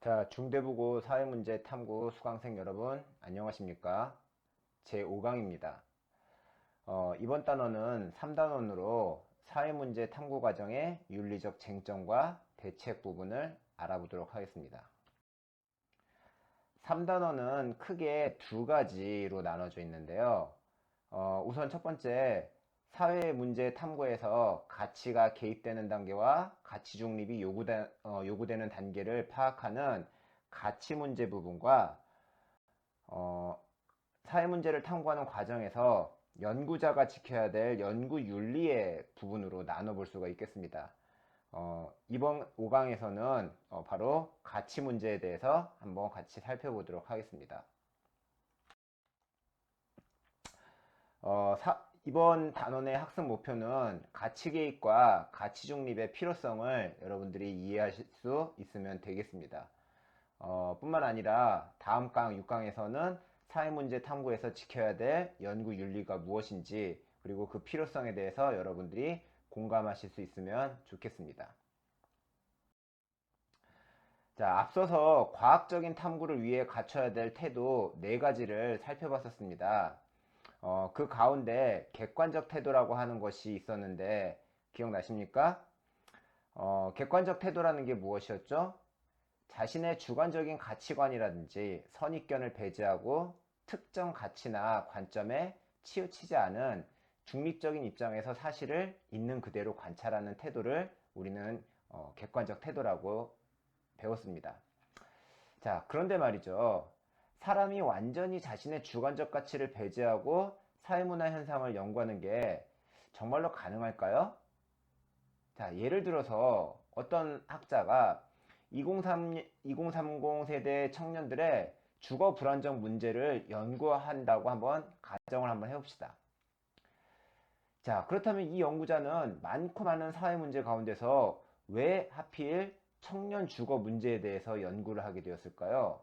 자, 중대부고 사회문제 탐구 수강생 여러분, 안녕하십니까? 제5강입니다. 이번 단원은 3단원으로 사회문제 탐구 과정의 윤리적 쟁점과 대책 부분을 알아보도록 하겠습니다. 3단원은 크게 두 가지로 나눠져 있는데요. 우선 첫 번째, 사회문제 탐구에서 가치가 개입되는 단계와 가치 중립이 요구되는 단계를 파악하는 가치 문제 부분과 사회문제를 탐구하는 과정에서 연구자가 지켜야 될 연구 윤리의 부분으로 나눠볼 수가 있겠습니다. 이번 5강에서는 바로 가치 문제에 대해서 한번 같이 살펴보도록 하겠습니다. 이번 단원의 학습 목표는 가치 개입과 가치 중립의 필요성을 여러분들이 이해하실 수 있으면 되겠습니다. 뿐만 아니라 다음 강 6강에서는 사회문제 탐구에서 지켜야 될 연구 윤리가 무엇인지 그리고 그 필요성에 대해서 여러분들이 공감하실 수 있으면 좋겠습니다. 자, 앞서서 과학적인 탐구를 위해 갖춰야 될 태도 4가지를 살펴봤었습니다. 그 가운데 객관적 태도라고 하는 것이 있었는데 기억나십니까? 객관적 태도라는 게 무엇이었죠? 자신의 주관적인 가치관이라든지 선입견을 배제하고 특정 가치나 관점에 치우치지 않은 중립적인 입장에서 사실을 있는 그대로 관찰하는 태도를 우리는 객관적 태도라고 배웠습니다. 자, 그런데 말이죠. 사람이 완전히 자신의 주관적 가치를 배제하고 사회문화 현상을 연구하는 게 정말로 가능할까요? 자, 예를 들어서 어떤 학자가 2030 세대 청년들의 주거 불안정 문제를 연구한다고 한번 가정을 한번 해봅시다. 자, 그렇다면 이 연구자는 많고 많은 사회 문제 가운데서 왜 하필 청년 주거 문제에 대해서 연구를 하게 되었을까요?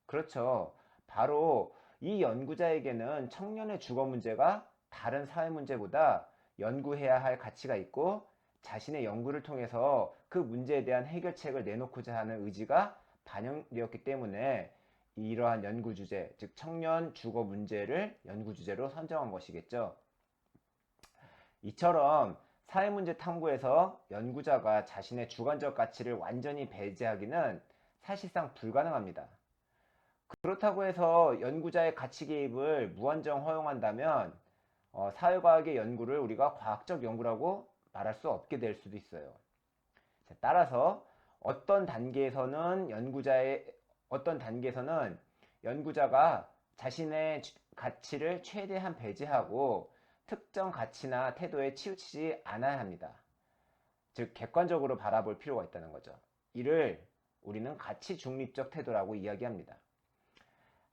그렇죠. 바로 이 연구자에게는 청년의 주거 문제가 다른 사회 문제보다 연구해야 할 가치가 있고 자신의 연구를 통해서 그 문제에 대한 해결책을 내놓고자 하는 의지가 반영되었기 때문에 이러한 연구 주제, 즉 청년 주거 문제를 연구 주제로 선정한 것이겠죠. 이처럼 사회문제 탐구에서 연구자가 자신의 주관적 가치를 완전히 배제하기는 사실상 불가능합니다. 그렇다고 해서 연구자의 가치 개입을 무한정 허용한다면 사회과학의 연구를 우리가 과학적 연구라고 말할 수 없게 될 수도 있어요. 따라서 어떤 단계에서는 연구자가 자신의 가치를 최대한 배제하고 특정 가치나 태도에 치우치지 않아야 합니다. 즉 객관적으로 바라볼 필요가 있다는 거죠. 이를 우리는 가치 중립적 태도라고 이야기합니다.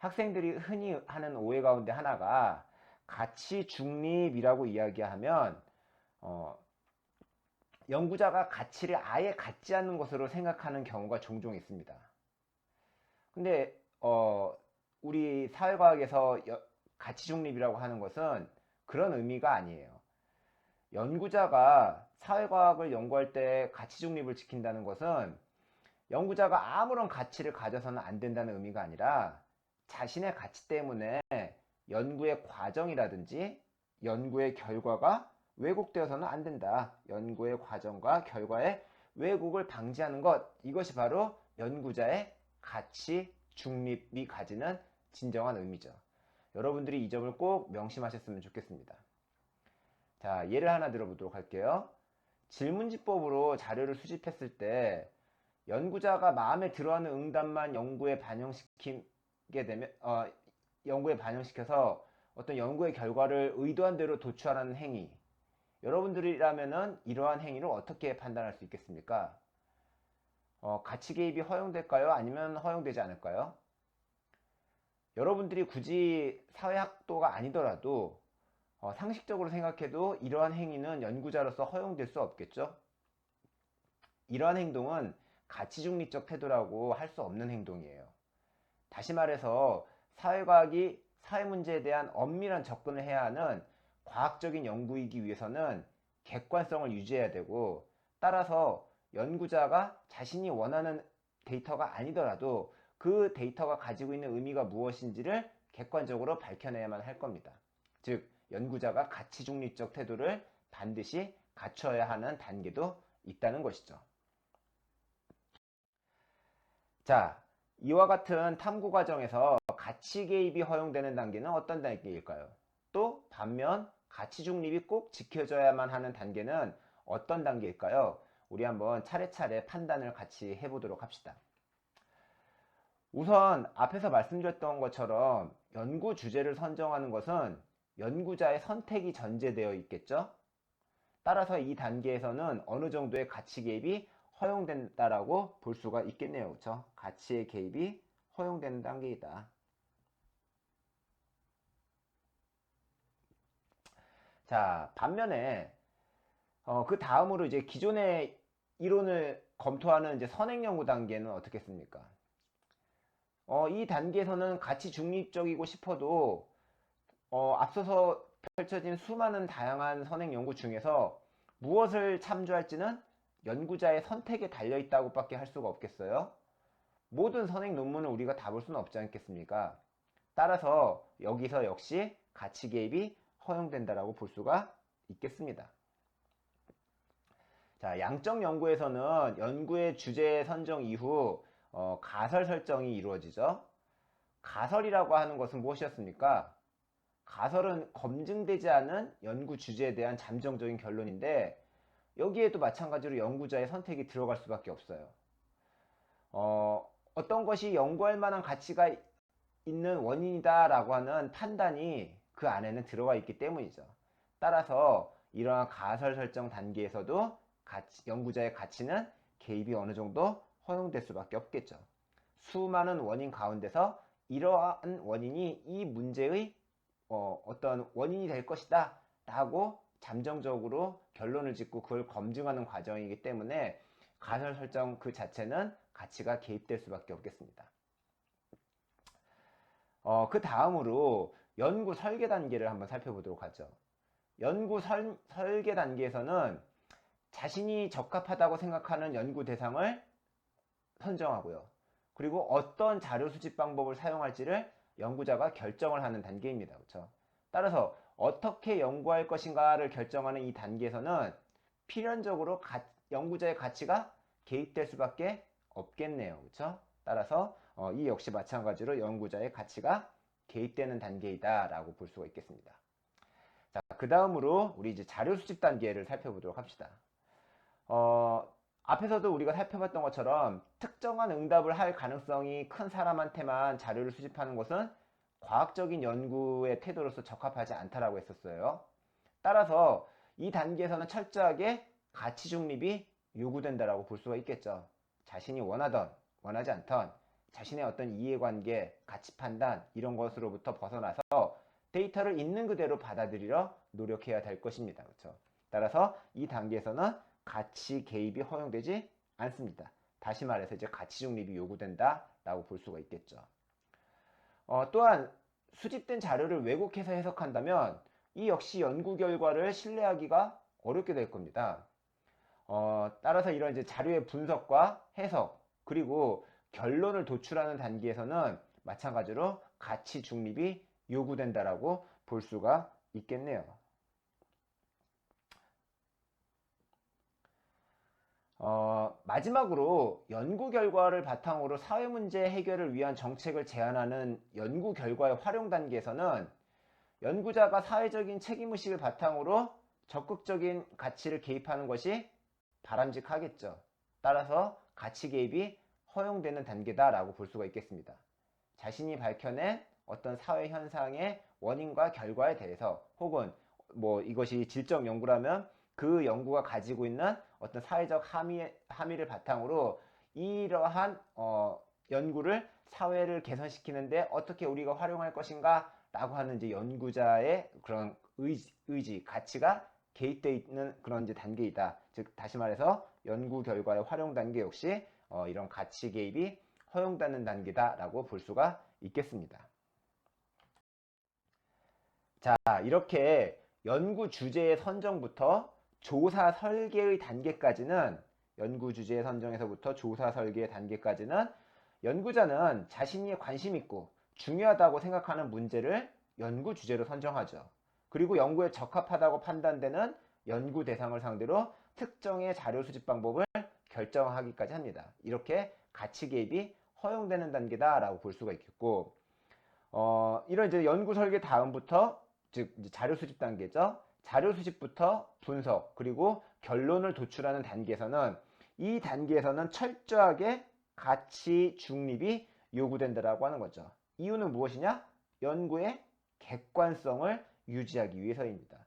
학생들이 흔히 하는 오해 가운데 하나가 가치 중립이라고 이야기하면 연구자가 가치를 아예 갖지 않는 것으로 생각하는 경우가 종종 있습니다. 근데 우리 사회과학에서 가치 중립이라고 하는 것은 그런 의미가 아니에요. 연구자가 사회과학을 연구할 때 가치 중립을 지킨다는 것은 연구자가 아무런 가치를 가져서는 안 된다는 의미가 아니라 자신의 가치 때문에 연구의 과정이라든지 연구의 결과가 왜곡되어서는 안 된다. 연구의 과정과 결과의 왜곡을 방지하는 것, 이것이 바로 연구자의 가치 중립이 가지는 진정한 의미죠. 여러분들이 이 점을 꼭 명심하셨으면 좋겠습니다. 자, 예를 하나 들어보도록 할게요. 질문지법으로 자료를 수집했을 때 연구자가 마음에 들어하는 응답만 연구에 반영시켜서 어떤 연구의 결과를 의도한 대로 도출하는 행위. 여러분들이라면은 이러한 행위를 어떻게 판단할 수 있겠습니까? 가치 개입이 허용될까요? 아니면 허용되지 않을까요? 여러분들이 굳이 사회학도가 아니더라도 상식적으로 생각해도 이러한 행위는 연구자로서 허용될 수 없겠죠? 이러한 행동은 가치 중립적 태도라고 할 수 없는 행동이에요. 다시 말해서 사회과학이 사회 문제에 대한 엄밀한 접근을 해야 하는 과학적인 연구이기 위해서는 객관성을 유지해야 되고 따라서 연구자가 자신이 원하는 데이터가 아니더라도 그 데이터가 가지고 있는 의미가 무엇인지를 객관적으로 밝혀내야만 할 겁니다. 즉 연구자가 가치 중립적 태도를 반드시 갖춰야 하는 단계도 있다는 것이죠. 자, 이와 같은 탐구 과정에서 가치 개입이 허용되는 단계는 어떤 단계일까요? 또 반면 가치 중립이 꼭 지켜져야만 하는 단계는 어떤 단계일까요? 우리 한번 차례차례 판단을 같이 해보도록 합시다. 우선 앞에서 말씀드렸던 것처럼 연구 주제를 선정하는 것은 연구자의 선택이 전제되어 있겠죠? 따라서 이 단계에서는 어느 정도의 가치 개입이 허용된다라고 볼 수가 있겠네요. 그렇죠? 가치의 개입이 허용되는 단계이다. 자, 반면에 그 다음으로 이제 기존의 이론을 검토하는 이제 선행 연구 단계는 어떻겠습니까? 이 단계에서는 가치 중립적이고 싶어도 앞서서 펼쳐진 수많은 다양한 선행 연구 중에서 무엇을 참조할지는 연구자의 선택에 달려 있다고 밖에 할 수가 없겠어요. 모든 선행 논문을 우리가 다 볼 수는 없지 않겠습니까? 따라서 여기서 역시 가치 개입이 허용된다라고 볼 수가 있겠습니다. 자, 양적 연구에서는 연구의 주제 선정 이후 가설 설정이 이루어지죠. 가설이라고 하는 것은 무엇이었습니까? 가설은 검증되지 않은 연구 주제에 대한 잠정적인 결론인데 여기에도 마찬가지로 연구자의 선택이 들어갈 수밖에 없어요. 어떤 것이 연구할 만한 가치가 있는 원인이다 라고 하는 판단이 그 안에는 들어가 있기 때문이죠. 따라서 이러한 가설 설정 단계에서도 연구자의 가치는 개입이 어느 정도 허용될 수밖에 없겠죠. 수많은 원인 가운데서 이러한 원인이 이 문제의 어떤 원인이 될 것이다 라고 잠정적으로 결론을 짓고 그걸 검증하는 과정이기 때문에 가설 설정 그 자체는 가치가 개입될 수밖에 없겠습니다. 그 다음으로 연구 설계 단계를 한번 살펴보도록 하죠. 연구 설계 단계에서는 자신이 적합하다고 생각하는 연구 대상을 선정하고요. 그리고 어떤 자료 수집 방법을 사용할지를 연구자가 결정을 하는 단계입니다. 그렇죠? 따라서 어떻게 연구할 것인가를 결정하는 이 단계에서는 필연적으로 연구자의 가치가 개입될 수밖에 없겠네요. 그렇죠? 따라서 이 역시 마찬가지로 연구자의 가치가 개입되는 단계이다 라고 볼 수가 있겠습니다. 자, 그 다음으로 우리 이제 자료 수집 단계를 살펴보도록 합시다. 앞에서도 우리가 살펴봤던 것처럼 특정한 응답을 할 가능성이 큰 사람한테만 자료를 수집하는 것은 과학적인 연구의 태도로서 적합하지 않다라고 했었어요. 따라서 이 단계에서는 철저하게 가치 중립이 요구된다라고 볼 수가 있겠죠. 자신이 원하던 원하지 않던 자신의 어떤 이해관계, 가치 판단 이런 것으로부터 벗어나서 데이터를 있는 그대로 받아들이려 노력해야 될 것입니다. 그렇죠? 따라서 이 단계에서는 가치 개입이 허용되지 않습니다. 다시 말해서 이제 가치 중립이 요구된다라고 볼 수가 있겠죠. 또한 수집된 자료를 왜곡해서 해석한다면 이 역시 연구 결과를 신뢰하기가 어렵게 될 겁니다. 따라서 이런 이제 자료의 분석과 해석 그리고 결론을 도출하는 단계에서는 마찬가지로 가치 중립이 요구된다라고 볼 수가 있겠네요. 마지막으로 연구 결과를 바탕으로 사회 문제 해결을 위한 정책을 제안하는 연구 결과의 활용 단계에서는 연구자가 사회적인 책임의식을 바탕으로 적극적인 가치를 개입하는 것이 바람직하겠죠. 따라서 가치 개입이 허용되는 단계다라고 볼 수가 있겠습니다. 자신이 밝혀낸 어떤 사회 현상의 원인과 결과에 대해서 혹은 뭐 이것이 질적 연구라면 그 연구가 가지고 있는 어떤 사회적 함의를 바탕으로 이러한 연구를 사회를 개선시키는데 어떻게 우리가 활용할 것인가 라고 하는 이제 연구자의 그런 의지, 가치가 개입되어 있는 그런 이제 단계이다. 즉 다시 말해서 연구 결과의 활용 단계 역시 이런 가치 개입이 허용되는 단계다라고 볼 수가 있겠습니다. 자, 이렇게 연구 주제의 선정부터 조사 설계의 단계까지는 연구 주제 선정에서부터 조사 설계 단계까지는 연구자는 자신이 관심 있고 중요하다고 생각하는 문제를 연구 주제로 선정하죠. 그리고 연구에 적합하다고 판단되는 연구 대상을 상대로 특정의 자료 수집 방법을 결정하기까지 합니다. 이렇게 가치 개입이 허용되는 단계다라고 볼 수가 있겠고, 이런 이제 연구 설계 다음부터 즉 이제 자료 수집 단계죠. 자료 수집부터 분석 그리고 결론을 도출하는 단계에서는 이 단계에서는 철저하게 가치 중립이 요구된다라고 하는 거죠. 이유는 무엇이냐? 연구의 객관성을 유지하기 위해서입니다.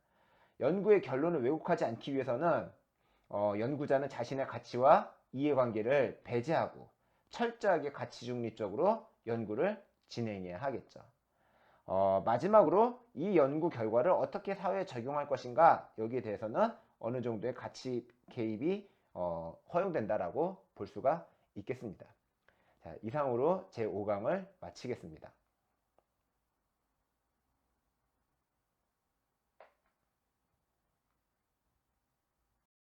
연구의 결론을 왜곡하지 않기 위해서는 연구자는 자신의 가치와 이해관계를 배제하고 철저하게 가치 중립적으로 연구를 진행해야 하겠죠. 마지막으로 이 연구 결과를 어떻게 사회에 적용할 것인가 여기에 대해서는 어느 정도의 가치 개입이 허용된다라고 볼 수가 있겠습니다. 자, 이상으로 제 5강을 마치겠습니다.